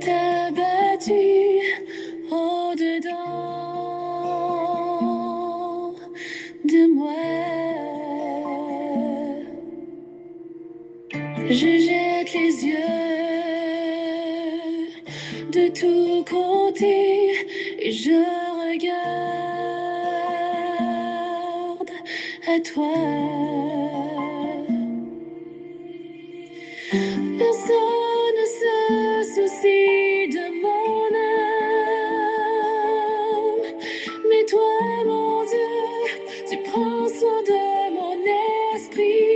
est abattu au-dedans de moi. Je jette les yeux de tous côtés et je regarde à toi. Personne ne se soucie de mon âme, mais toi, mon Dieu, tu prends soin de mon esprit,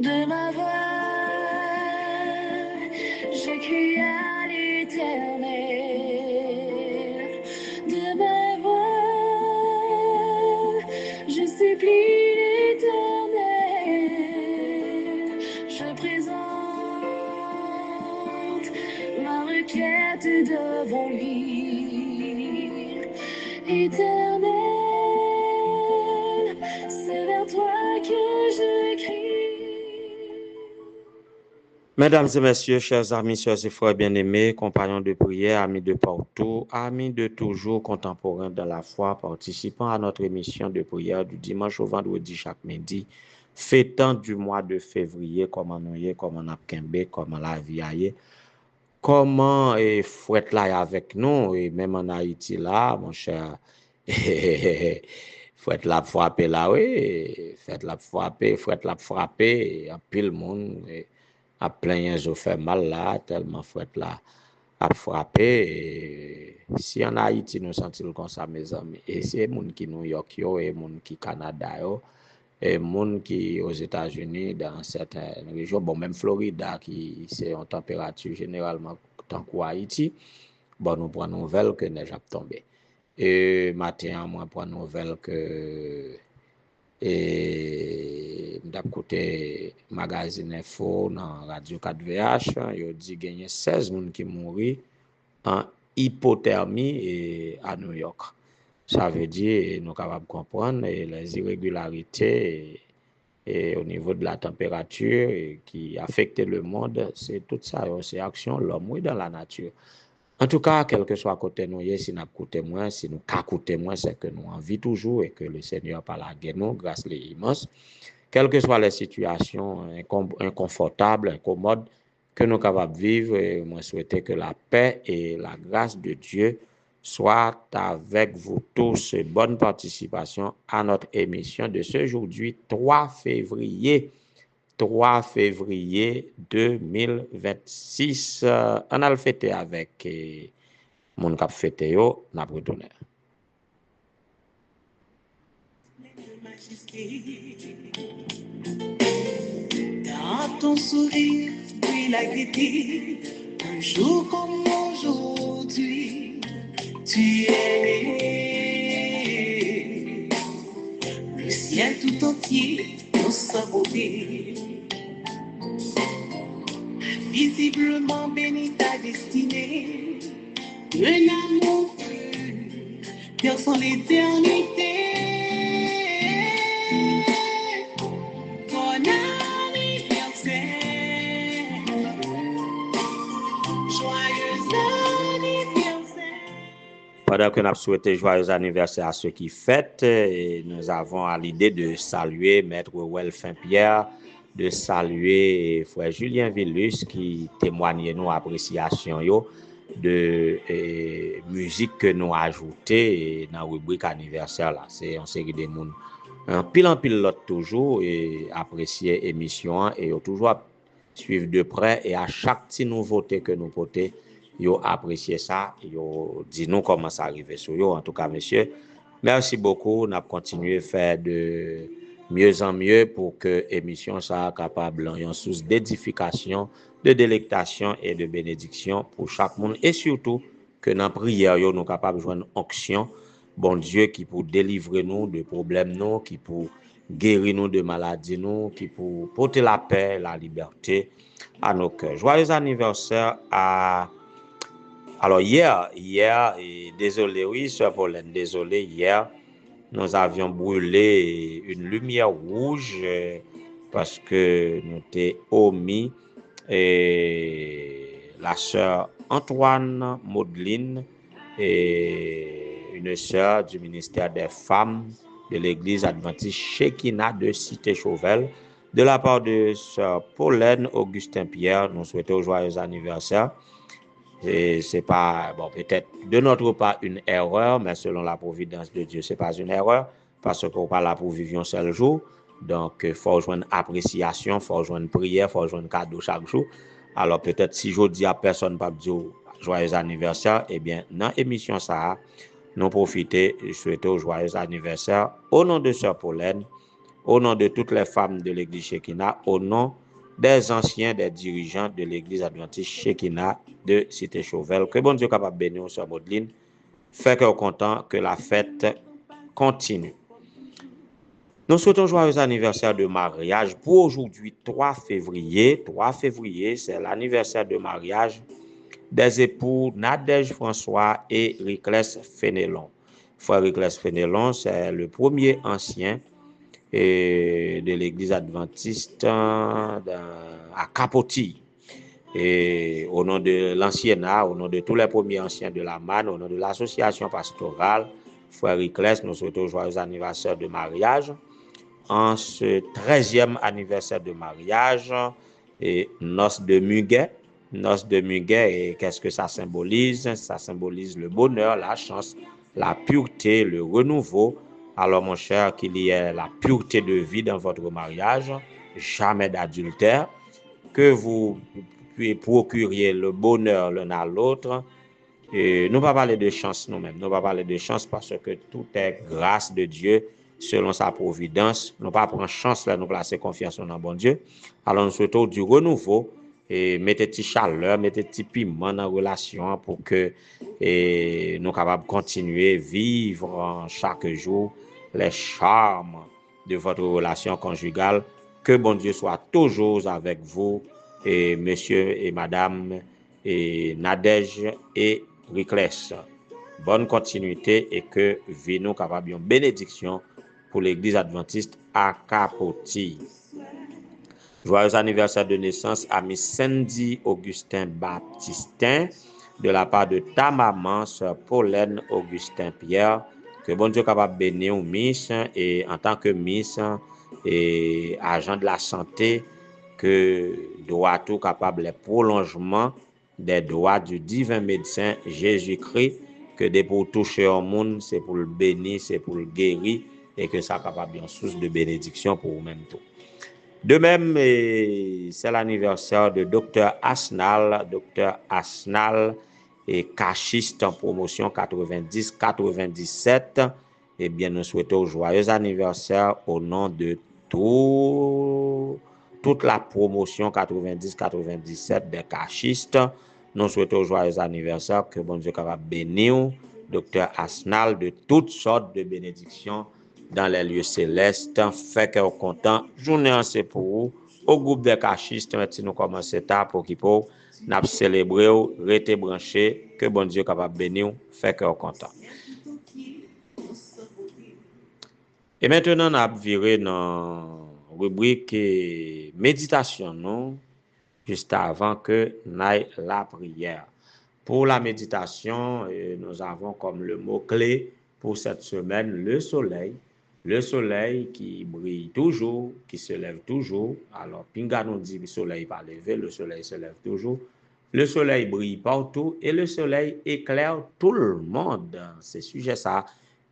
de ma voix. Je crie à l'Éternel, de ma voix. Je supplie l'Éternel, je présente ma requête devant lui. Éternel, c'est vers toi que je crie. Mesdames et messieurs, chers amis, sœurs et frères bien-aimés, compagnons de prière, amis de partout, amis de toujours, contemporains dans la foi, participants à notre émission de prière du dimanche au vendredi chaque midi, fêtant du mois de février, comment nous y est, comment on a kembe, comment la vie aille, comment fouette là avec nous, et même en Haïti là, mon cher, fouette la frappé là, oui, fouette la frappé, en pile monde, a plein zo fait mal là, tellement fouette là a frappé. Si en Haïti nous sentons comme ça, mes amis, et c'est moun qui New York yo, et moun qui Canada yo, et moun qui aux États-Unis dans certaines régions, bon même Florida qui c'est en température généralement tant qu'Haïti, bon nous prenons nouvelle que neige a tombé. Et matin moi prend nouvelle que et m'dap côté magazine info dans radio 4VH, yo dit gagné 16 moun qui mouri en hypothermie et à New York. Ça veut dire nous capable comprendre les irrégularités et au niveau de la température qui affectent le monde, c'est tout ça, c'est action l'homme oui dans la nature. En tout cas, quel que soit côté nous, si nous coûté moins, si nous ca coûté moins, c'est que nous en vit toujours et que le Seigneur par la guerre nous, grâce les immenses, quelles que soient les situations inconfortables, incommodes que nous capables de vivre, et moi souhaiter que la paix et la grâce de Dieu soient avec vous tous. Bonne participation à notre émission de ce aujourd'hui, 3 février 2026. On a le fêté avec mon cap fêté yo, n'a retourné. Dans ton sourire, puis la gaieté, un jour comme aujourd'hui, tu es le ciel tout entier dans sa beauté. Visiblement béni ta destinée, un amour pur sans l'éternité. Bon anniversaire, joyeux anniversaire. Pendant que nous souhaitons joyeux anniversaire à ceux qui fêtent, et nous avons à l'idée de saluer Maître Welfin Pierre, de saluer frère Julien Villus qui témoigne nous appréciation yo de musique que nous ajouté dans rubrique anniversaire là. C'est une série de monde en pile l'autre toujours et apprécier émission et toujours suivre de près et à chaque petite nouveauté que nous porter yo apprécier ça, yo dit nous comment ça arrive sur yo. En tout cas monsieur, merci beaucoup, on a continué à faire de mieux en mieux pour que l'émission soit capable d'une source d'édification, de délectation et de bénédiction pour chaque monde et surtout que dans la prière nous sommes capables de joindre onction bon Dieu qui pour délivrer nous de problèmes nous, qui pour guérir nous de maladies nous, qui pour porter la paix, la liberté à nos cœurs. Joyeux anniversaire à alors hier et désolé oui sœur Pauline, désolé hier nous avions brûlé une lumière rouge parce que nous t'ai omis et la sœur Antoine Maudeline, et une sœur du ministère des femmes de l'église adventiste Shekinah de Cité-Chauvel. De la part de sœur Pauline Augustin Pierre, nous souhaitons joyeux anniversaire. Et c'est pas, bon, peut-être de notre part une erreur, mais selon la providence de Dieu, c'est pas une erreur, parce qu'on pas là pour vivre un seul jour. Donc, il faut joindre appréciation, il faut joindre prière, il faut joindre cadeau chaque jour. Alors, peut-être si je dis à personne pas dire joyeux anniversaire, eh bien, dans l'émission ça, nous profiter et souhaiter joyeux anniversaire au nom de sœur Pauline, au nom de toutes les femmes de l'église Shekinah, au nom des anciens, des dirigeants de l'église adventiste Shekinah de Cité-Chauvel. Que bon Dieu capable de bénir sur Maudeline, fait qu'on est content que la fête continue. Nous souhaitons joyeux anniversaire de mariage pour aujourd'hui 3 février. 3 février, c'est l'anniversaire de mariage des époux Nadège François et Riclès Fénélon. Frère Riclès Fénélon, c'est le premier ancien de l'église adventiste à Capotilles. Et au nom de l'anciennat, au nom de tous les premiers anciens de la manne, au nom de l'association pastorale, Frère Riclès, nous souhaitons joyeux anniversaire de mariage. En ce 13e anniversaire de mariage, et noces de muguet. Noces de muguet, et qu'est-ce que ça symbolise? Ça symbolise le bonheur, la chance, la pureté, le renouveau. Alors mon cher, qu'il y ait la pureté de vie dans votre mariage, jamais d'adultère, que vous procuriez le bonheur l'un à l'autre. Et nous ne pas parler de chance nous-mêmes, nous ne pas parler de chance parce que tout est grâce de Dieu selon sa providence. Nous ne pas prendre chance là, nous placer confiance dans bon Dieu. Alors nous souhaitons du renouveau et mettez petit chaleur, mettez petit piment dans la relation pour que nous capables de continuer à vivre chaque jour les charmes de votre relation conjugale. Que bon Dieu soit toujours avec vous, et monsieur et madame et Nadège et Riclès. Bonne continuité et que vie nous capable une bénédiction pour l'église adventiste à Capotilles. Joyeux anniversaire de naissance à Miss Sandy Augustin Baptistin de la part de ta maman, sœur Pauline Augustin Pierre. Que bon Dieu capable bénir Miss et en tant que Miss et agent de la santé, que doit tout capable les prolongements des droits du divin médecin Jésus-Christ, que dès pour toucher au monde, c'est pour le bénir, c'est pour le guérir, et que ça capable une source de bénédiction pour vous-même tout. De même, c'est l'anniversaire de Dr Asnal, et cachiste en promotion 90-97. Eh bien, nous souhaitons joyeux anniversaire au nom de toute la promotion 90-97 des cachistes. Nous souhaitons joyeux anniversaire, que bon Dieu capable bénir Dr Asnal de toutes sortes de bénédictions dans les lieux célestes. Fait que content, journée en c'est pour vous. Au groupe des cachistes, maintenant nous commençons pour qu'il peut nous célébrer, rester branché, que bon Dieu capable bénir, fait que content. Et maintenant, nous avons viré dans la rubrique méditation, non? Juste avant que n'aille la prière. Pour la méditation, nous avons comme le mot-clé pour cette semaine le soleil. Le soleil qui brille toujours, qui se lève toujours. Alors, Pinga nous dit que le soleil va lever, le soleil se lève toujours. Le soleil brille partout et le soleil éclaire tout le monde. C'est sujet ça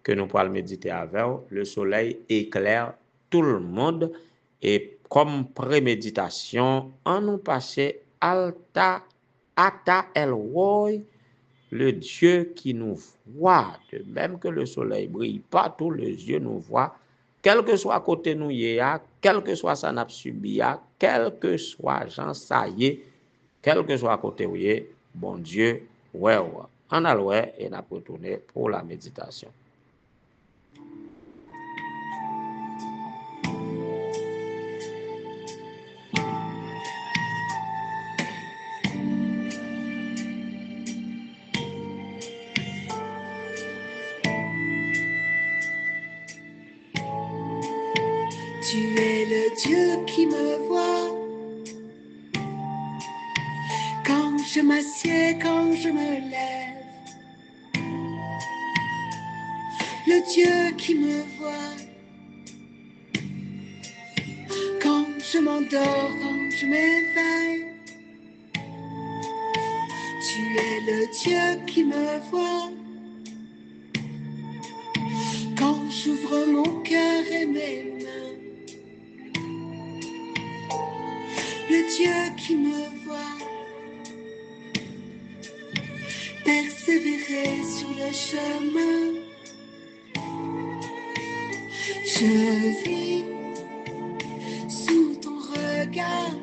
que nous pourrons méditer avec. Le soleil éclaire tout le monde. Et comme préméditation, on nous passe Ata El Roi, le Dieu qui nous voit, de même que le soleil brille partout, les yeux nous voient, quel que soit côté nous y est, quel que soit ça n'a subi, quel que soit Jean ça y est, quel que soit côté où y est, bon Dieu, ouais. On a loué et on a retourné pour la méditation. Tu es le Dieu qui me voit, Je m'assieds quand je me lève. Le Dieu qui me voit quand je m'endors, quand je m'éveille. Tu es le Dieu qui me voit quand j'ouvre mon cœur et mes mains. Le Dieu qui me voit persévérer sur le chemin. Je vis sous ton regard,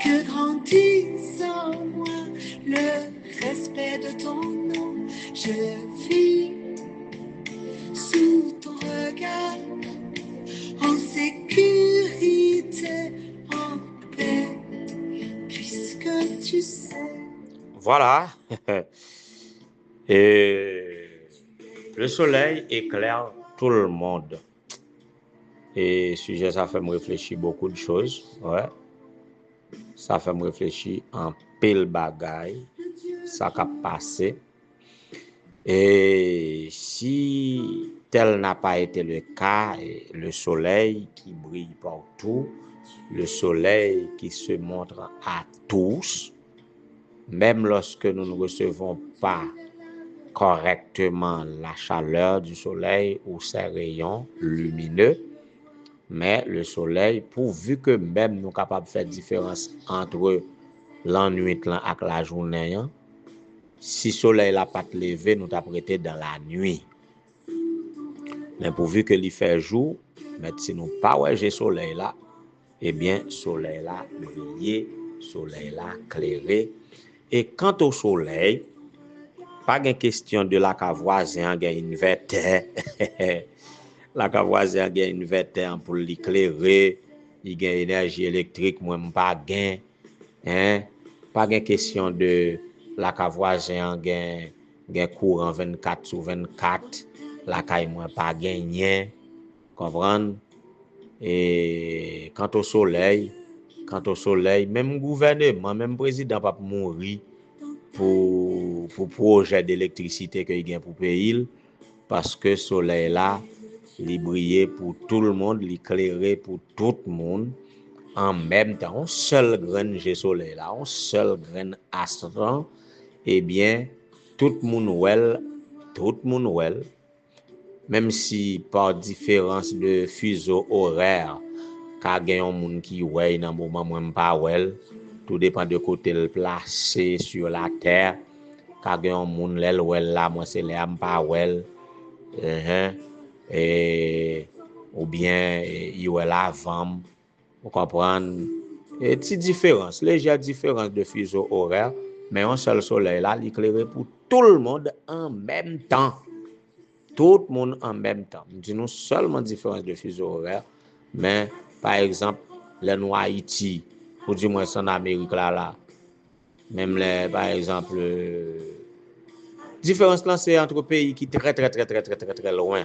que grandisse en moi le respect de ton nom. Je vis sous ton regard, en sécurité, en paix, puisque tu sais. Voilà. Et le soleil éclaire tout le monde. Et sujet, ça fait me réfléchir beaucoup de choses. Ouais. Ça fait me réfléchir en pile bagaille. Ça a passé. Et si tel n'a pas été le cas, le soleil qui brille partout, le soleil qui se montre à tous, même lorsque nous ne recevons pas correctement la chaleur du soleil ou ses rayons lumineux, mais le soleil, pourvu que même nous sommes capables de faire différence entre l'ennui et la journée, si le soleil n'a pas levé, nous t'as prêté dans la nuit. Mais pourvu que l'il fait jour, mais si nous pas ouais le soleil là, eh bien soleil là briller, soleil là clairer. Et quant au soleil, pas de question de la voisin a une inverter. La voisin a une inverter pour l'éclairer, il y a énergie électrique moi pas gain, hein? Pas de question de la voisin a courant 24 sur 24, la caille moi pas gagné, comprendre? Et quant au soleil, même gouvernement, même président pas mourir pour projet d'électricité que il gagne pour pays, parce que soleil là il brille pour tout le monde, il éclaire pour tout le monde en même temps. Un seul grain de soleil là, un seul grain astre, eh bien tout le monde well, même si par différence de fuseau horaire, car il y a un monde qui ouais dans moment moins pas well, tout dépend de côté le placé sur la terre, car il y a un monde l'el well là, moi c'est là pas well, et ou bien il ouais là avant, vous comprenez, et petite différence, légère différence de fuseau horaire, mais un seul soleil là, l'éclairer pour tout le monde en même temps. Tout le monde en même temps. Nous disons seulement différence de fuseau horaire, mais par exemple, les nous Haïti, ou du moins en Amérique là, même les, par exemple, différence là c'est entre pays qui très loin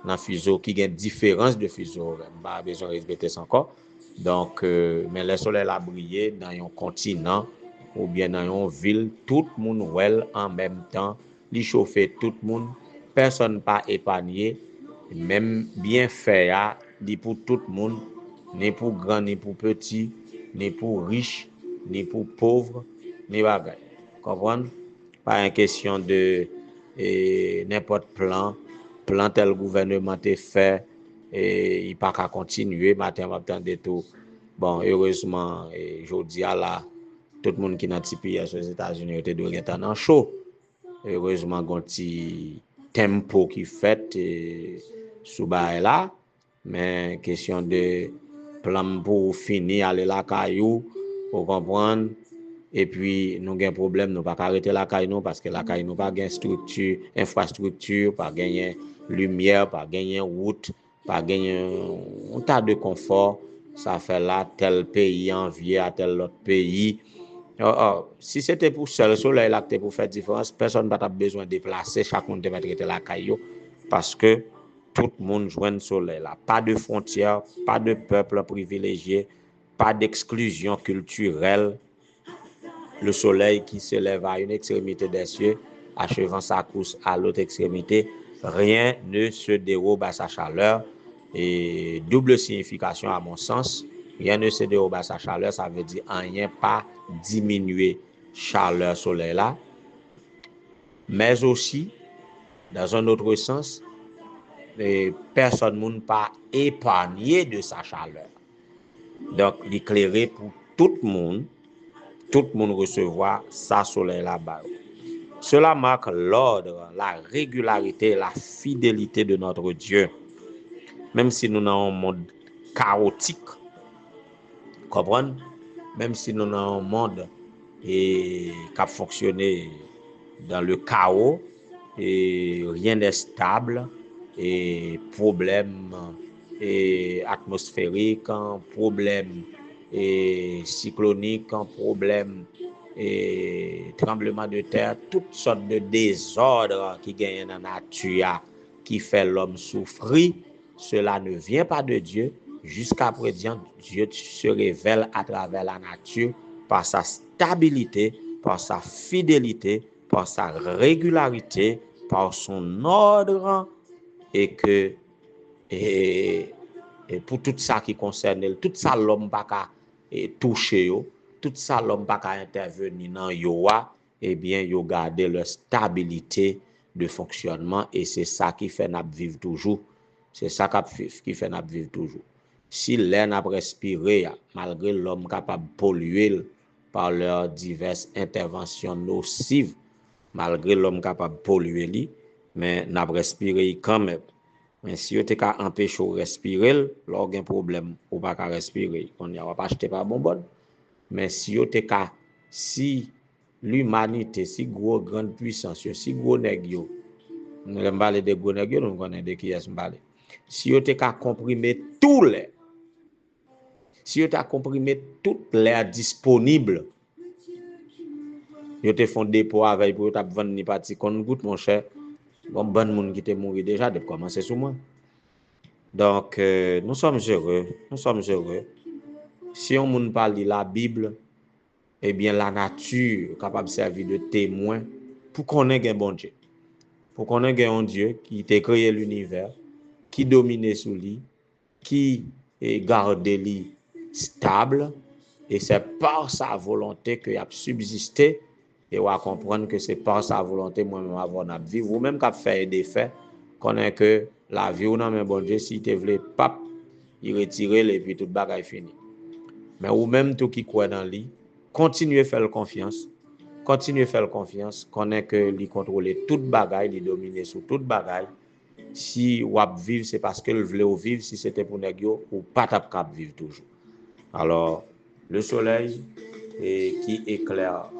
dans fuseau, qui gagne différence de fuseau horaire. Pas besoin de répéter ça encore. Donc, mais le soleil a brillé dans un continent ou bien dans une ville, tout le monde well en même temps, il chauffe tout le monde. Personne pas épargné, même bien fait dit pour tout le monde, ni pour grand, ni pour petit, ni pour riche, ni pour pauvre, ni bagay. Comprendre? Pas une question de n'importe plan tel gouvernement te fait et il pas qu'à continuer matin matin de tout. Bon, heureusement, jodi a là tout le monde qui n'a tipi aux États-Unis était de temps en chaud. Heureusement gonti tempo qui fait sous bail là, mais question de plan pour finir aller la caillou pour comprendre. Et puis nous avons un problème, nous pas arrêter la caillou parce que la caillou nous pas gain structure, infrastructure, pas gagner lumière, pas gagner route, pas gagner un tas de confort. Ça fait là tel pays envié à tel autre pays. Si c'était pour seul soleil là pour faire différence, personne n'a pas besoin de déplacer, chacun de mettre la caillou parce que tout le monde joint le soleil là. Pas de frontières, pas de peuple privilégié, pas d'exclusion culturelle. le soleil qui se lève à une extrémité des cieux, achevant sa course à l'autre extrémité, rien ne se dérobe à sa chaleur. Et double signification à mon sens, rien ne se dérobe à sa chaleur, ça veut dire rien pas diminuer chaleur soleil là, mais aussi, dans un autre sens, personne ne pas épargné de sa chaleur. Donc, l'éclairer pour tout le monde recevoir sa soleil là-bas. Cela marque l'ordre, la régularité, la fidélité de notre Dieu. Même si nous sommes dans un monde chaotique, comprenez? Même si nous sommes dans un monde qui a fonctionné dans le chaos, et rien n'est stable, et problème atmosphérique, problème cyclonique, problème tremblement de terre, toutes sortes de désordres qui gagnent dans la nature, qui fait l'homme souffrir, cela ne vient pas de Dieu. Jusqu'à présent, Dieu se révèle à travers la nature par sa stabilité, par sa fidélité, par sa régularité, par son ordre, et que et pour tout ça qui concerne, tout ça l'homme pas qu'à toucher, tout ça l'homme pas qu'à intervenir dans yo, eh bien yo garder leur stabilité de fonctionnement, et c'est ça qui fait nous vivre toujours. C'est ça qui fait nous vivre toujours. Si l'air n'a respiré, malgré l'homme capable de polluer par leurs diverses interventions nocives, malgré l'homme capable de polluer, mais n'a respiré quand même. Mais si vous avez empêché de respirer, là, vous un problème, vous n'avez pas respirer. On n'y a pas acheté par bonbonne. Mais si vous avez si l'humanité, si gros grande puissance, si gros nègre, nous ne parlons de gros nègre, nous connaissons de qui est parler. Si vous avez comprimé tout l'air, si vous avez comprimé tout l'air disponible, vous avez fait un dépôt avec pour vous vendre ni parti qu'on goûte, mon cher. Bon monde qui est mort déjà, de commencer sur moi. Donc, nous sommes heureux. Si on parle de la Bible, eh bien, la nature est capable de servir de témoin pour qu'on ait un bon Dieu. Pour qu'on ait un Dieu qui a créé l'univers, qui domine sous lui, qui garde lui stable, et c'est par sa volonté qu'il a subsisté, et on va comprendre que c'est par sa volonté, moi-même, avant de vivre, ou même qu'à faire des faits, qu'on ait que la vie ou non, mais bon Dieu, si tu veux pas, il retire et puis tout le bagage fini. Mais ou même tout qui croit dans lui, continuez à faire confiance, qu'on ait que lui contrôler toute bagaille, lui dominer sur toute bagaille. Si ou vivre, c'est parce qu'il voulait vivre, si c'était pour négio, ou pas capable vivre toujours. Alors, le soleil qui éclaire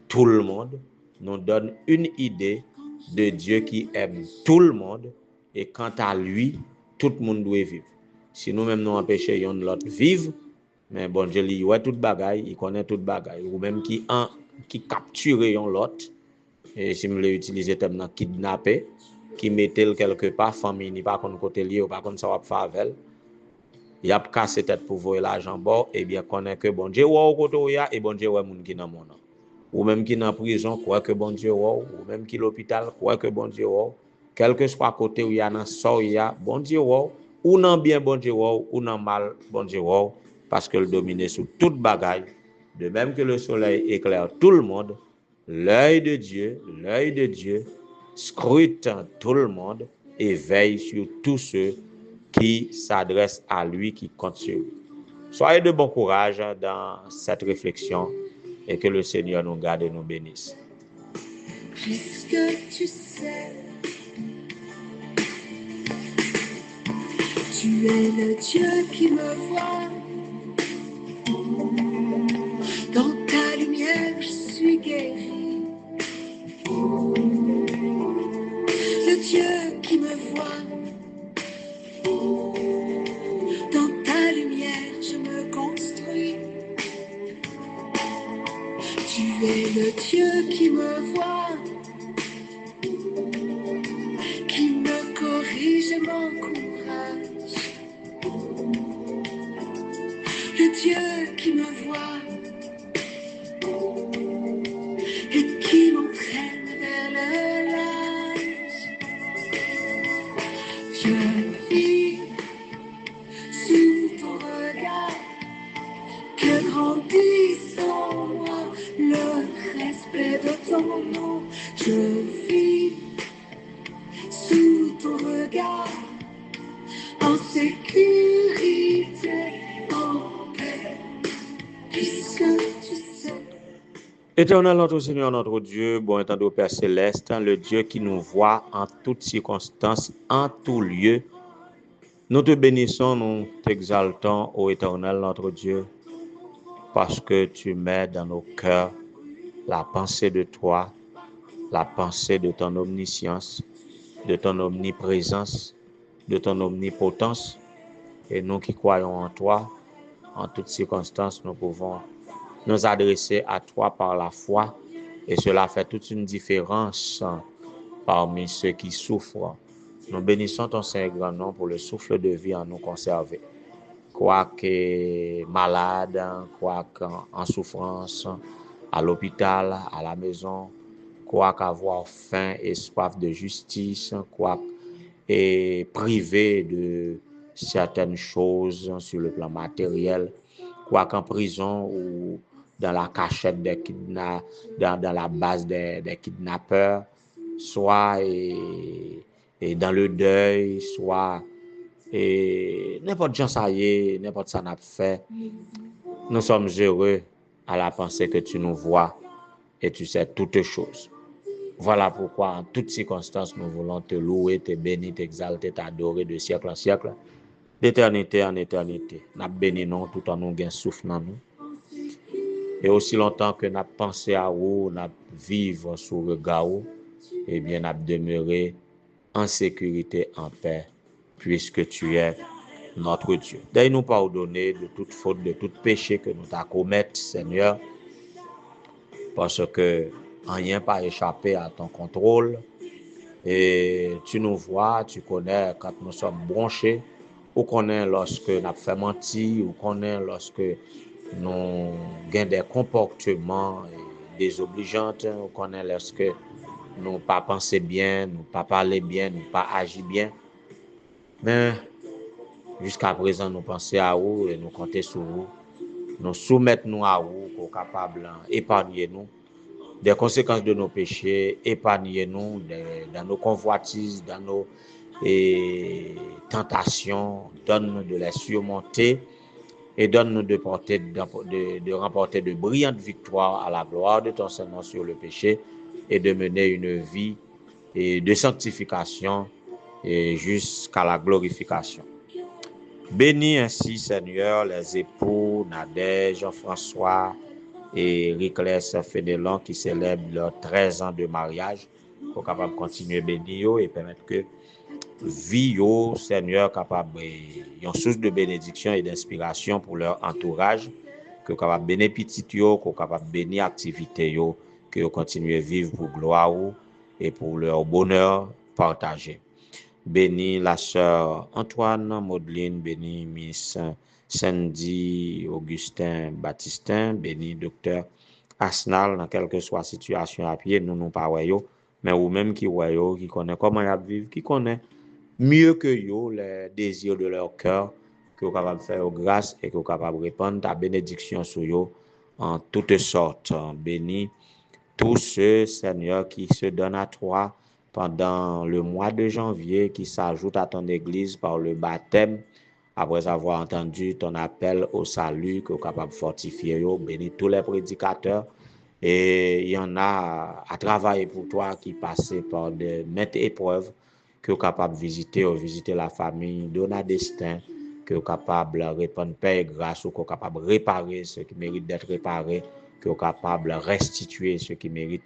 tout le monde nous donne une idée de Dieu qui aime tout le monde, et quant à lui, tout le monde doit vivre. Si nous-mêmes nous empêchons l'autre vivre, mais bon Dieu, il voit toute bagaille, il connaît toute bagaille, ou même qui capture l'autre, et si nous l'utilisons comme kidnapper, qui mettait quelque part, famille, ni pas contre côté lié, ou pas contre ça va faire avec elle. Il a cassé tête pour voir l'argent bord, et bien connaît que bon Dieu ou côté et bon Dieu ouais moun qui dans monde. Ou même qui dans prison, quoi que bon Dieu ou même qui l'hôpital, quoi que bon Dieu ou, quel que soit côté où il y a dans sort il y a bon Dieu ou non bien bon Dieu ou non mal bon Dieu parce que le domine sur toute bagaille, de même que le soleil éclaire tout le monde, l'œil de Dieu scrute tout le monde et veille sur tous ceux qui s'adressent à lui, qui comptent sur lui. Soyez de bon courage dans cette réflexion, et que le Seigneur nous garde et nous bénisse. Puisque tu sais, tu es le Dieu qui me voit. Dans ta lumière, je suis guéri. Le Dieu qui me voit. Dans ta lumière, je me construis. Tu es le Dieu qui me voit, qui me corrige et m'encourage. Le Dieu qui me voit, ton nom. Je vis sous ton regard, en sécurité, en paix, puisque tu sais. Éternel notre Seigneur, notre Dieu, bon étendard Père Céleste, le Dieu qui nous voit en toutes circonstances, en tout lieu, nous te bénissons, nous t'exaltons, ô Éternel notre Dieu, parce que tu mets dans nos cœurs la pensée de toi, la pensée de ton omniscience, de ton omniprésence, de ton omnipotence. Et nous qui croyons en toi, en toutes circonstances, nous pouvons nous adresser à toi par la foi. Et cela fait toute une différence parmi ceux qui souffrent. Nous bénissons ton Saint grand nom pour le souffle de vie en nous conserver. Quoique malade, quoique en souffrance, à l'hôpital, à la maison, quoique avoir faim et soif de justice, quoique et privé de certaines choses sur le plan matériel, quoique en prison ou dans la cachette dans la base des kidnappeurs, soit et dans le deuil, soit et n'importe quoi ça y est, n'importe ça n'a fait. Nous sommes heureux à la pensée que tu nous vois et tu sais toutes choses. Voilà pourquoi en toutes circonstances nous voulons te louer, te bénir, t'exalter, t'adorer de siècle en siècle, d'éternité en éternité. Nous bénissons tout en nous gain souffle dans nous. Et aussi longtemps que nous pensé à vous, nous vivons sous le regard, eh bien nous demeurer en sécurité, en paix, puisque tu es notre Dieu. D'ailleurs, nous pardonner de toute faute, de tout péché que nous t'avons commis, Seigneur, parce que rien pas échappé à ton contrôle. Et tu nous vois, tu connais quand nous sommes branchés, ou connais lorsque nous avons fait mentir, ou connais lorsque nous avons des comportements désobligeants, ou connais lorsque nous n'avons pas pensé bien, nous n'avons pas parlé bien, nous n'avons pas agi bien. Mais jusqu'à présent, nous pensons à vous et nous comptons sur vous. Nous soumettons à vous pour être capables d'épargner nous des conséquences de nos péchés, épargnez-nous dans nos convoitises, dans nos tentations, donne-nous de les surmonter et donne-nous de remporter de brillantes victoires à la gloire de ton Seigneur sur le péché et de mener une vie de sanctification et jusqu'à la glorification. Bénis ainsi, Seigneur, les époux Nadège, Jean-François et Ricles Fénelon qui célèbrent leurs 13 ans de mariage, pour capable continuer bénir et permettre que vie Seigneur capable une source de bénédiction et d'inspiration pour leur entourage, que capable bénir petit yo, que capable bénir activité yo, que continuer vivre pour gloire et pour leur bonheur partagé. Bénis la sœur Antoine Maudeline, bénis Miss Sandy Augustin Baptistin, bénis docteur Asnal, dans quelle que soit la situation à pied, nous pas voyons, mais ou même qui voyons, qui connaît comment ils vivent, qui connaît mieux que yo les désirs de leur cœur, que vous capable faire grâce et que vous capable répandre ta bénédiction sur eux en toutes sortes. Bénis tous ceux, Seigneur, qui se donnent à toi pendant le mois de janvier, qui s'ajoutent à ton église par le baptême, après avoir entendu ton appel au salut, que tu es capable de fortifier, bénis tous les prédicateurs. Et il y en a à travailler pour toi qui passent par de maintes épreuves, que tu es capable de visiter la famille, donner destin, que tu es capable de répondre paix et grâce, ou que tu es capable de réparer ce qui mérite d'être réparé, que tu es capable de restituer ce qui mérite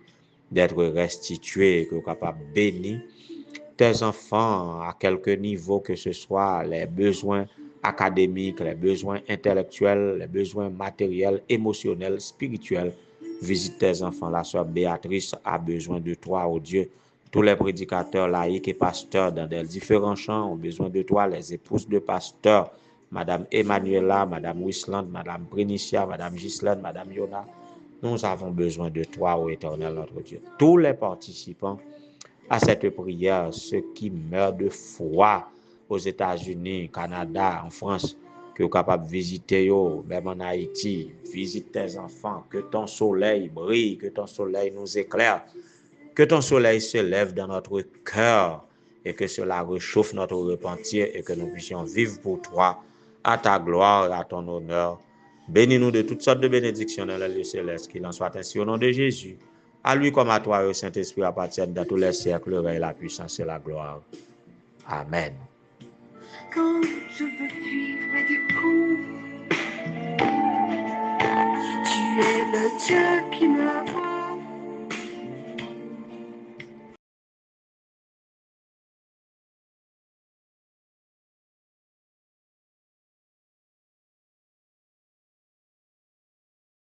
d'être restitué, que tu es capable de bénir tes enfants à quelque niveau que ce soit, les besoins académiques, les besoins intellectuels, les besoins matériels, émotionnels, spirituels. Visite tes enfants. La sœur Béatrice a besoin de toi, oh Dieu. Tous les prédicateurs laïcs et pasteurs dans des différents champs ont besoin de toi. Les épouses de pasteurs, Madame Emmanuela, Madame Wisland, Madame Prinicia, Madame Ghislaine, Madame Yona, nous avons besoin de toi, ô Éternel notre Dieu. Tous les participants à cette prière, ceux qui meurent de froid aux États-Unis, Canada, en France, que vous capable de visiter, yo, même en Haïti. Visite tes enfants, que ton soleil brille, que ton soleil nous éclaire, que ton soleil se lève dans notre cœur et que cela réchauffe notre repentir et que nous puissions vivre pour toi, à ta gloire, à ton honneur. Bénis-nous de toutes sortes de bénédictions dans le lieu céleste, qu'il en soit ainsi au nom de Jésus. À lui comme à toi, au Saint-Esprit, appartiennent dans tous les siècles, le règne, la puissance et la gloire. Amen. Quand je veux vivre et du coup, tu es le Dieu qui me voit.